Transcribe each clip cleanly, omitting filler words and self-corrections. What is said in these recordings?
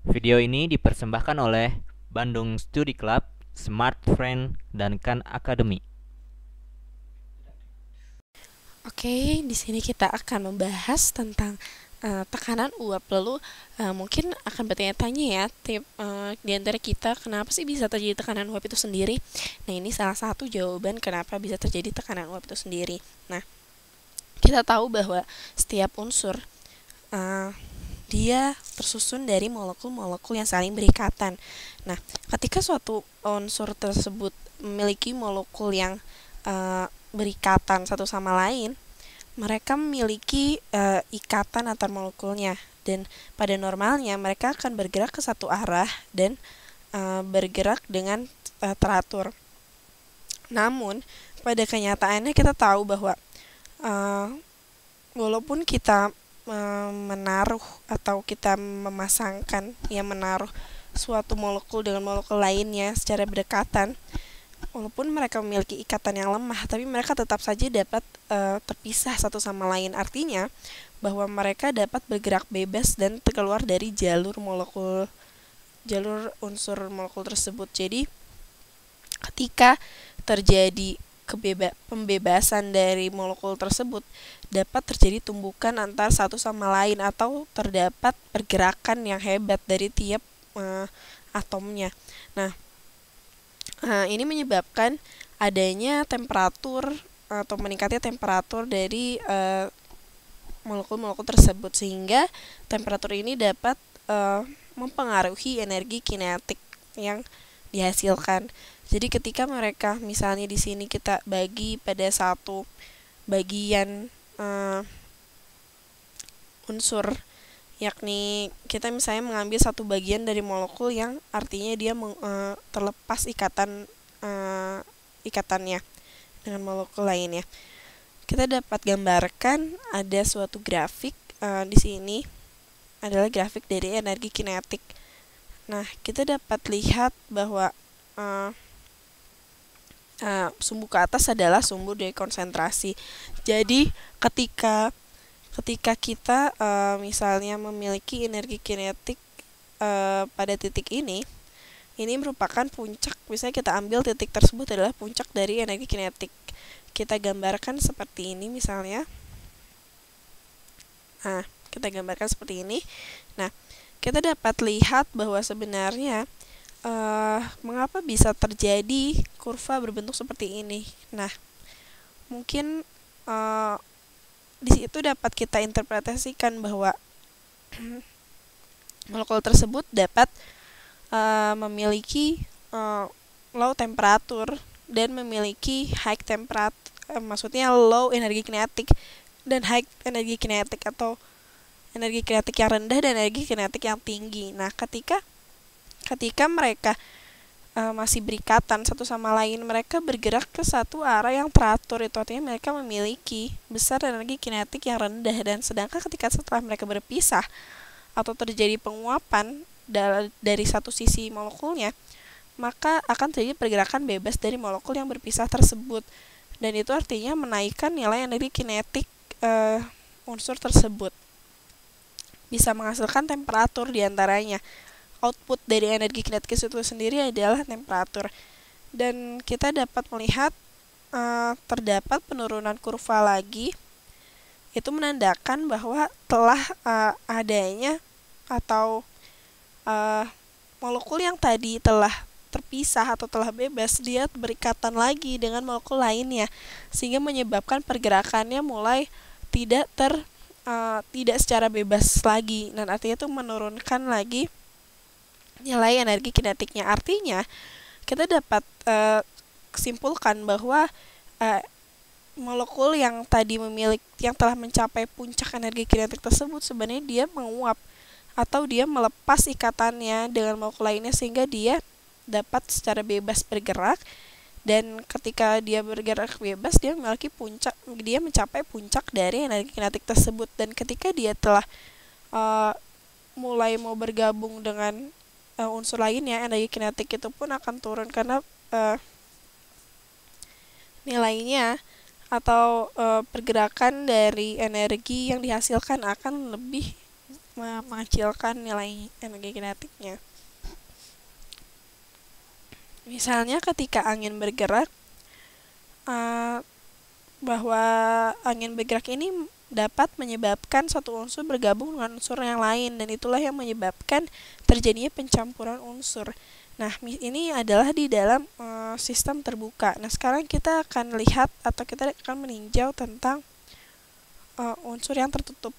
Video ini dipersembahkan oleh Bandung Study Club, Smart Friend, dan Khan Academy. Oke, di sini kita akan membahas tentang tekanan uap. Lalu mungkin akan bertanya-tanya ya, di antara kita kenapa sih bisa terjadi tekanan uap itu sendiri? Nah, ini salah satu jawaban kenapa bisa terjadi tekanan uap itu sendiri. Nah, kita tahu bahwa setiap unsur uh, dia tersusun dari molekul-molekul yang saling berikatan. Nah, ketika suatu unsur tersebut memiliki molekul yang berikatan satu sama lain, mereka memiliki ikatan antar molekulnya, dan pada normalnya mereka akan bergerak ke satu arah dan bergerak dengan teratur. Namun pada kenyataannya kita tahu bahwa uh, walaupun kita menaruh atau kita memasangkan menaruh suatu molekul dengan molekul lainnya secara berdekatan, walaupun mereka memiliki ikatan yang lemah, tapi mereka tetap saja dapat terpisah satu sama lain. Artinya bahwa mereka dapat bergerak bebas dan keluar dari jalur unsur molekul tersebut. Jadi ketika terjadi pembebasan dari molekul tersebut, dapat terjadi tumbukan antar satu sama lain atau terdapat pergerakan yang hebat dari tiap atomnya. Nah, ini menyebabkan adanya temperatur atau meningkatnya temperatur dari molekul-molekul tersebut, sehingga temperatur ini dapat mempengaruhi energi kinetik yang dihasilkan. Jadi ketika mereka, misalnya di sini kita bagi pada satu bagian unsur, yakni kita misalnya mengambil satu bagian dari molekul yang artinya dia terlepas ikatannya dengan molekul lainnya. Kita dapat gambarkan ada suatu grafik, di sini adalah grafik dari energi kinetik. Nah, kita dapat lihat bahwa sumbu ke atas adalah sumbu dari konsentrasi. Jadi ketika kita misalnya memiliki energi kinetik pada titik ini merupakan puncak. Misalnya kita ambil titik tersebut adalah puncak dari energi kinetik. Kita gambarkan seperti ini misalnya. Nah, kita gambarkan seperti ini. Nah, kita dapat lihat bahwa sebenarnya mengapa bisa terjadi kurva berbentuk seperti ini. Nah, mungkin di situ dapat kita interpretasikan bahwa molekul tersebut dapat memiliki low temperatur dan memiliki high temperatur, maksudnya low energi kinetik dan high energi kinetik, atau energi kinetik yang rendah dan energi kinetik yang tinggi. Nah, ketika mereka masih berikatan satu sama lain, mereka bergerak ke satu arah yang teratur. Itu artinya mereka memiliki besar energi kinetik yang rendah, dan sedangkan ketika setelah mereka berpisah atau terjadi penguapan dari satu sisi molekulnya, maka akan terjadi pergerakan bebas dari molekul yang berpisah tersebut, dan itu artinya menaikkan nilai energi kinetik unsur tersebut, bisa menghasilkan temperatur diantaranya. Output dari energi kinetik itu sendiri adalah temperatur, dan kita dapat melihat terdapat penurunan kurva lagi. Itu menandakan bahwa telah adanya atau molekul yang tadi telah terpisah atau telah bebas, dia berikatan lagi dengan molekul lainnya, sehingga menyebabkan pergerakannya mulai tidak secara bebas lagi, dan artinya itu menurunkan lagi nilai energi kinetiknya. Artinya kita dapat simpulkan bahwa molekul yang tadi yang telah mencapai puncak energi kinetik tersebut sebenarnya dia menguap atau dia melepas ikatannya dengan molekul lainnya, sehingga dia dapat secara bebas bergerak, dan ketika dia bergerak bebas dia mencapai puncak dari energi kinetik tersebut. Dan ketika dia telah mulai mau bergabung dengan unsur lainnya, energi kinetik itu pun akan turun, karena nilainya atau pergerakan dari energi yang dihasilkan akan lebih mengecilkan nilai energi kinetiknya. Misalnya ketika angin bergerak, bahwa angin bergerak ini dapat menyebabkan satu unsur bergabung dengan unsur yang lain, dan itulah yang menyebabkan terjadinya pencampuran unsur. Nah, ini adalah di dalam sistem terbuka. Nah, sekarang kita akan lihat atau kita akan meninjau tentang unsur yang tertutup.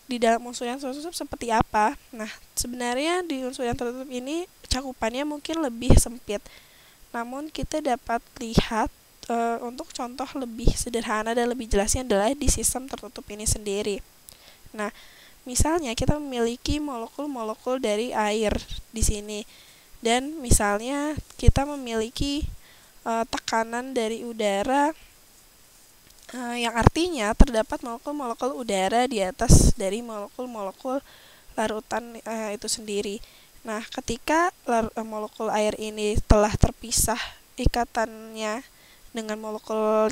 Di dalam unsur yang tertutup seperti apa? Nah, sebenarnya di unsur yang tertutup ini cakupannya mungkin lebih sempit. Namun kita dapat lihat untuk contoh lebih sederhana dan lebih jelasnya adalah di sistem tertutup ini sendiri. Nah, misalnya kita memiliki molekul-molekul dari air di sini, dan misalnya kita memiliki tekanan dari udara, yang artinya terdapat molekul-molekul udara di atas dari molekul-molekul larutan itu sendiri. Nah, ketika molekul air ini telah terpisah ikatannya dengan molekul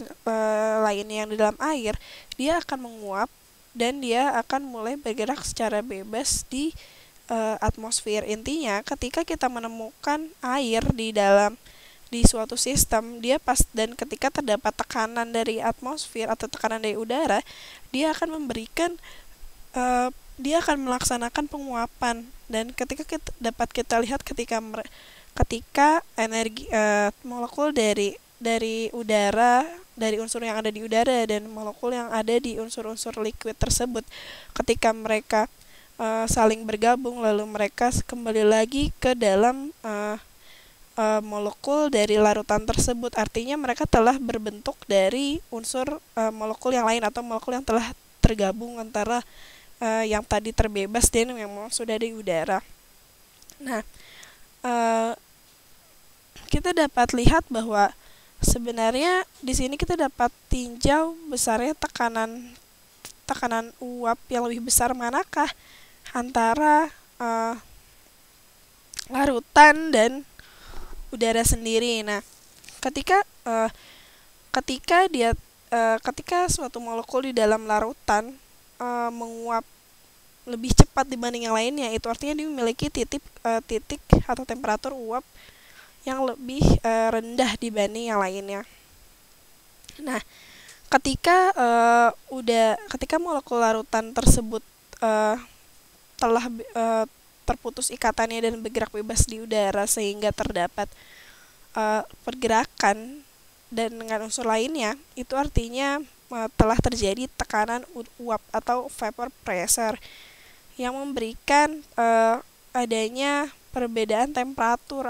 lainnya yang di dalam air, dia akan menguap dan dia akan mulai bergerak secara bebas di atmosfer. Intinya, ketika kita menemukan air di suatu sistem, dan ketika terdapat tekanan dari atmosfer atau tekanan dari udara, dia akan memberikan dia akan melaksanakan penguapan. Dan ketika dapat kita lihat ketika energi molekul dari udara, dari unsur yang ada di udara dan molekul yang ada di unsur-unsur liquid tersebut, ketika mereka saling bergabung, lalu mereka kembali lagi ke dalam molekul dari larutan tersebut. Artinya mereka telah berbentuk dari unsur molekul yang lain atau molekul yang telah tergabung antara yang tadi terbebas dan yang sudah di udara. Nah, kita dapat lihat bahwa sebenarnya di sini kita dapat tinjau besarnya tekanan uap yang lebih besar manakah antara larutan dan udara sendiri. Nah, ketika suatu molekul di dalam larutan menguap lebih cepat dibanding yang lainnya, itu artinya dia memiliki titik atau temperatur uap yang lebih rendah dibanding yang lainnya. Nah, ketika molekul larutan tersebut telah terputus ikatannya dan bergerak bebas di udara sehingga terdapat pergerakan dan dengan unsur lainnya, itu artinya telah terjadi tekanan uap atau vapor pressure yang memberikan adanya perbedaan temperatur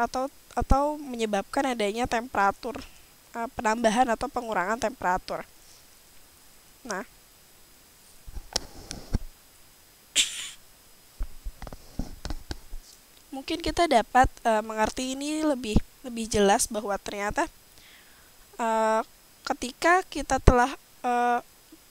atau menyebabkan adanya temperatur penambahan atau pengurangan temperatur. Nah, mungkin kita dapat mengerti ini lebih jelas bahwa ternyata ketika kita telah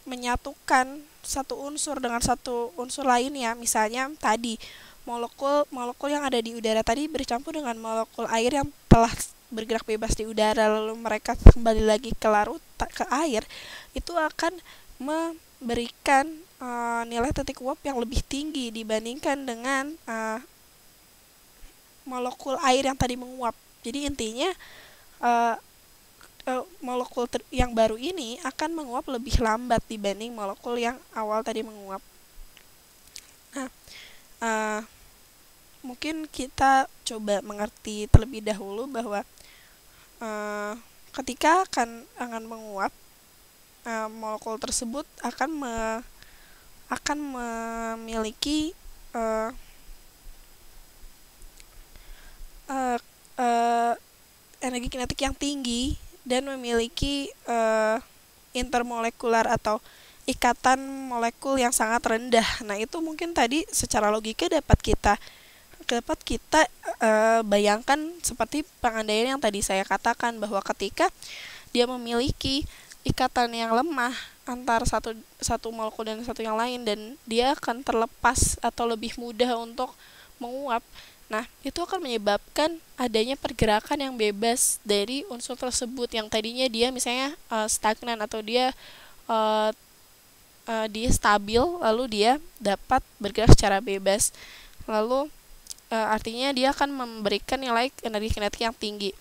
menyatukan satu unsur dengan satu unsur lainnya, misalnya tadi molekul yang ada di udara tadi bercampur dengan molekul air yang telah bergerak bebas di udara, lalu mereka kembali lagi ke air, itu akan memberikan nilai titik uap yang lebih tinggi dibandingkan dengan molekul air yang tadi menguap. Jadi intinya molekul yang baru ini akan menguap lebih lambat dibanding molekul yang awal tadi menguap. Nah, mungkin kita coba mengerti terlebih dahulu bahwa ketika akan menguap, molekul tersebut akan memiliki energi kinetik yang tinggi dan memiliki intermolekular atau ikatan molekul yang sangat rendah. Nah, itu mungkin tadi secara logika dapat kita bayangkan seperti pengandaian yang tadi saya katakan, bahwa ketika dia memiliki ikatan yang lemah antara satu molekul dan satu yang lain, dan dia akan terlepas atau lebih mudah untuk menguap. Nah, itu akan menyebabkan adanya pergerakan yang bebas dari unsur tersebut yang tadinya dia misalnya stagnan atau dia dia stabil, lalu dia dapat bergerak secara bebas. Lalu artinya dia akan memberikan nilai energi kinetik yang tinggi,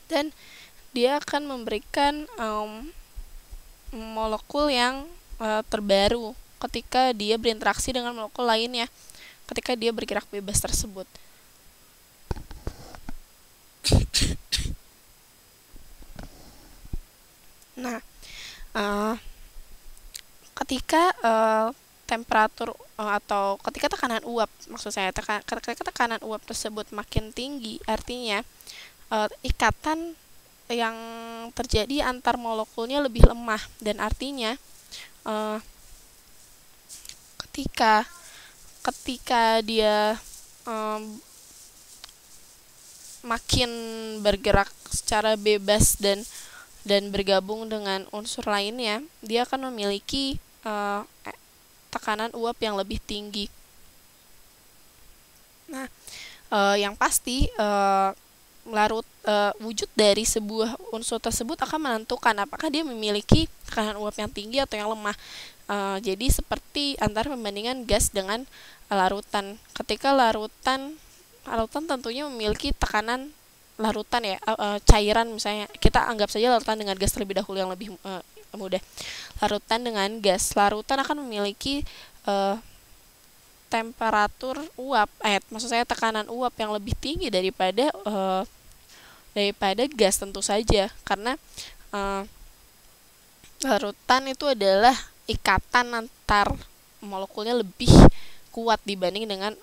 dan dia akan memberikan molekul yang terbaru ketika dia berinteraksi dengan molekul lainnya ketika dia bergerak bebas tersebut. Nah, ketika temperatur atau ketika tekanan uap, maksud saya ketika tekanan uap tersebut makin tinggi, artinya ikatan yang terjadi antar molekulnya lebih lemah, dan artinya ketika dia makin bergerak secara bebas dan bergabung dengan unsur lainnya, dia akan memiliki tekanan uap yang lebih tinggi. Nah, yang pasti wujud dari sebuah unsur tersebut akan menentukan apakah dia memiliki tekanan uap yang tinggi atau yang lemah. Jadi seperti antara perbandingan gas dengan larutan. Ketika larutan tentunya memiliki tekanan larutan ya, cairan misalnya, kita anggap saja larutan dengan gas terlebih dahulu yang lebih mudah. Larutan dengan gas, larutan akan memiliki temperatur uap, maksud saya tekanan uap yang lebih tinggi daripada gas tentu saja, karena larutan itu adalah ikatan antar molekulnya lebih kuat dibanding dengan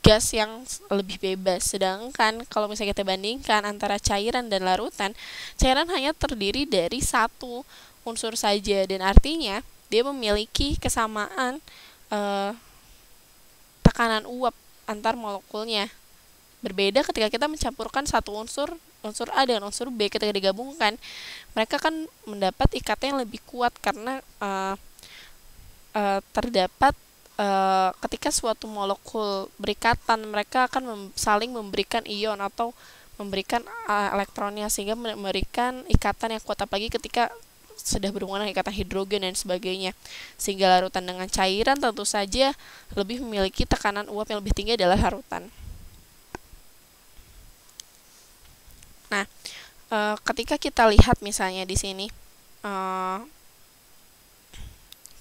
gas yang lebih bebas. Sedangkan kalau misalnya kita bandingkan antara cairan dan larutan, cairan hanya terdiri dari satu unsur saja, dan artinya dia memiliki kesamaan tekanan uap antar molekulnya. Berbeda ketika kita mencampurkan satu unsur A dengan unsur B, ketika digabungkan mereka akan mendapat ikatan yang lebih kuat karena terdapat ketika suatu molekul berikatan, mereka akan saling memberikan ion atau memberikan elektronnya, sehingga memberikan ikatan yang kuat, apalagi ketika sudah berhubungan dengan ikatan hidrogen dan sebagainya. Sehingga larutan dengan cairan tentu saja lebih memiliki tekanan uap yang lebih tinggi adalah larutan. Nah, ketika kita lihat misalnya di sini,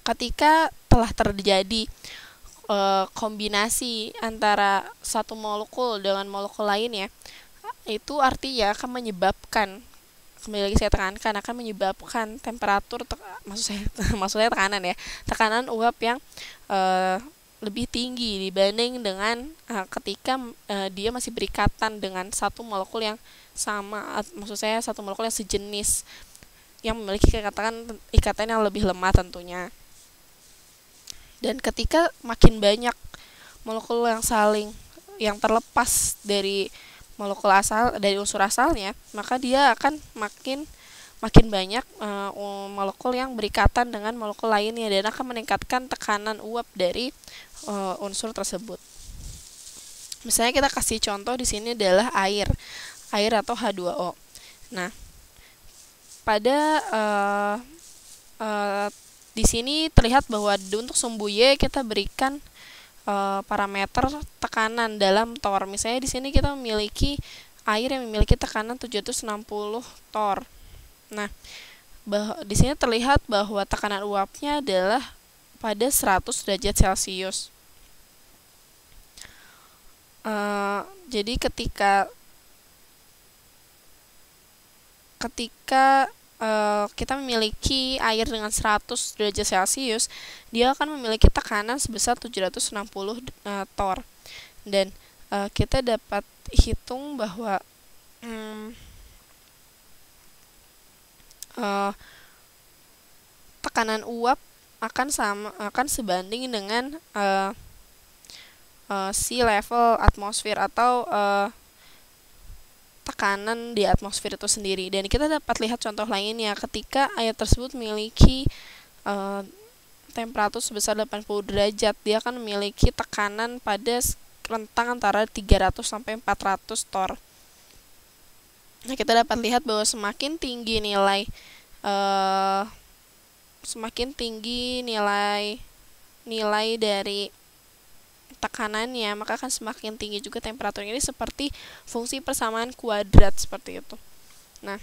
ketika telah terjadi kombinasi antara satu molekul dengan molekul lainnya, itu artinya akan menyebabkan, kembali lagi saya tekankan, akan menyebabkan temperatur, maksud saya tekanan ya, tekanan uap yang lebih tinggi dibanding dengan ketika dia masih berikatan dengan satu molekul yang sama, maksud saya satu molekul yang sejenis, yang memiliki ikatan yang lebih lemah tentunya. Dan ketika makin banyak molekul yang terlepas dari molekul asal, dari unsur asalnya, maka dia akan makin banyak molekul yang berikatan dengan molekul lainnya, dan akan meningkatkan tekanan uap dari unsur tersebut. Misalnya kita kasih contoh di sini adalah air atau H2O. Nah, pada di sini terlihat bahwa untuk sumbu Y kita berikan parameter tekanan dalam torr. Misalnya di sini kita memiliki air yang memiliki tekanan 760 torr. Nah, di sini terlihat bahwa tekanan uapnya adalah pada 100 derajat Celcius. Jadi ketika kita memiliki air dengan 100 derajat Celcius, dia akan memiliki tekanan sebesar 760 torr. Dan kita dapat hitung bahwa tekanan uap akan sebanding dengan sea level atmosfer atau tekanan di atmosfer itu sendiri. Dan kita dapat lihat contoh lainnya, ketika air tersebut memiliki temperatur sebesar 80 derajat, dia akan memiliki tekanan pada rentang antara 300 sampai 400 torr. Nah, kita dapat lihat bahwa semakin tinggi nilai semakin tinggi nilai dari tekanannya, maka akan semakin tinggi juga temperaturnya. Ini seperti fungsi persamaan kuadrat seperti itu. Nah,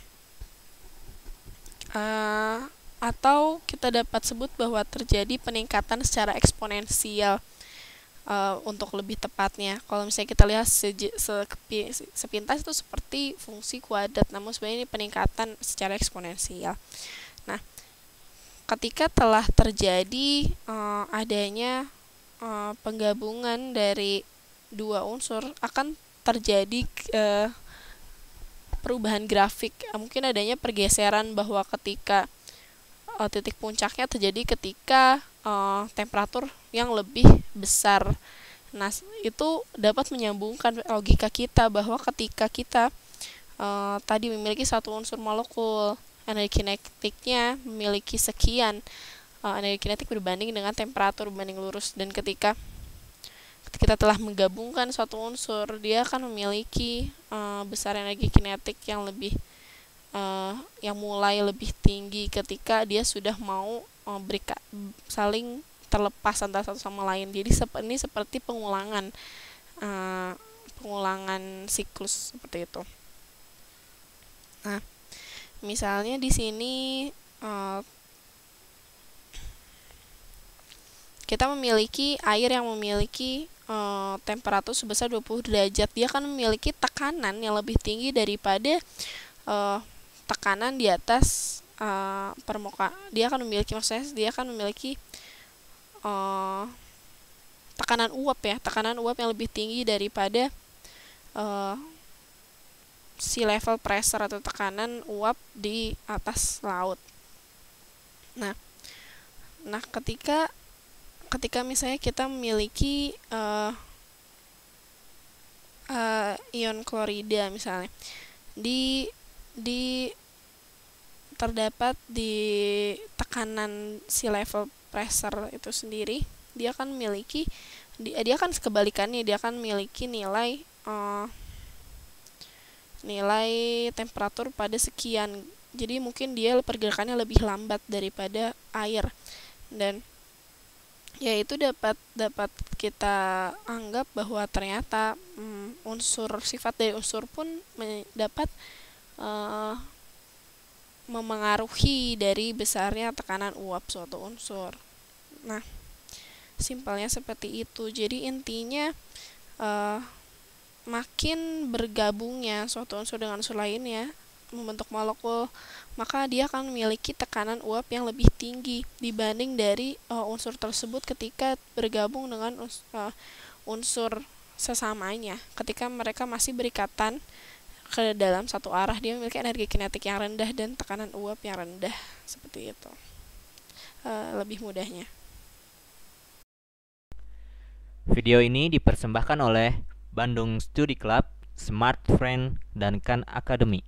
atau kita dapat sebut bahwa terjadi peningkatan secara eksponensial. Untuk lebih tepatnya, kalau misalnya kita lihat sepintas itu seperti fungsi kuadrat, namun sebenarnya ini peningkatan secara eksponensial. Nah, ketika telah terjadi adanya penggabungan dari dua unsur, akan terjadi perubahan grafik. Mungkin adanya pergeseran bahwa ketika titik puncaknya terjadi ketika temperatur yang lebih besar. Nah, itu dapat menyambungkan logika kita bahwa ketika kita tadi memiliki satu unsur molekul, energi kinetiknya memiliki sekian, energi kinetik berbanding dengan temperatur berbanding lurus, dan ketika kita telah menggabungkan suatu unsur, dia akan memiliki besar energi kinetik yang lebih yang mulai lebih tinggi ketika dia sudah mau saling terlepas antara satu sama lain. Jadi ini seperti pengulangan siklus seperti itu. Nah, misalnya di sini kita memiliki air yang memiliki temperatur sebesar 20 derajat. Dia akan memiliki tekanan yang lebih tinggi daripada tekanan di atas permukaan. Dia akan memiliki tekanan uap yang lebih tinggi daripada sea level pressure atau tekanan uap di atas laut. Nah, ketika misalnya kita memiliki ion klorida misalnya terdapat di tekanan sea level pressure itu sendiri, dia akan kebalikannya, dia akan memiliki nilai temperatur pada sekian. Jadi mungkin dia pergerakannya lebih lambat daripada air, dan yaitu dapat kita anggap bahwa ternyata sifat dari unsur pun dapat memengaruhi dari besarnya tekanan uap suatu unsur. Nah, simpelnya seperti itu. Jadi intinya makin bergabungnya suatu unsur dengan unsur lainnya membentuk molekul, maka dia akan memiliki tekanan uap yang lebih tinggi dibanding dari unsur tersebut ketika bergabung dengan unsur sesamanya. Ketika mereka masih berikatan ke dalam satu arah, dia memiliki energi kinetik yang rendah dan tekanan uap yang rendah, seperti itu lebih mudahnya. Video ini dipersembahkan oleh Bandung Study Club, Smart Friend, dan Khan Academy.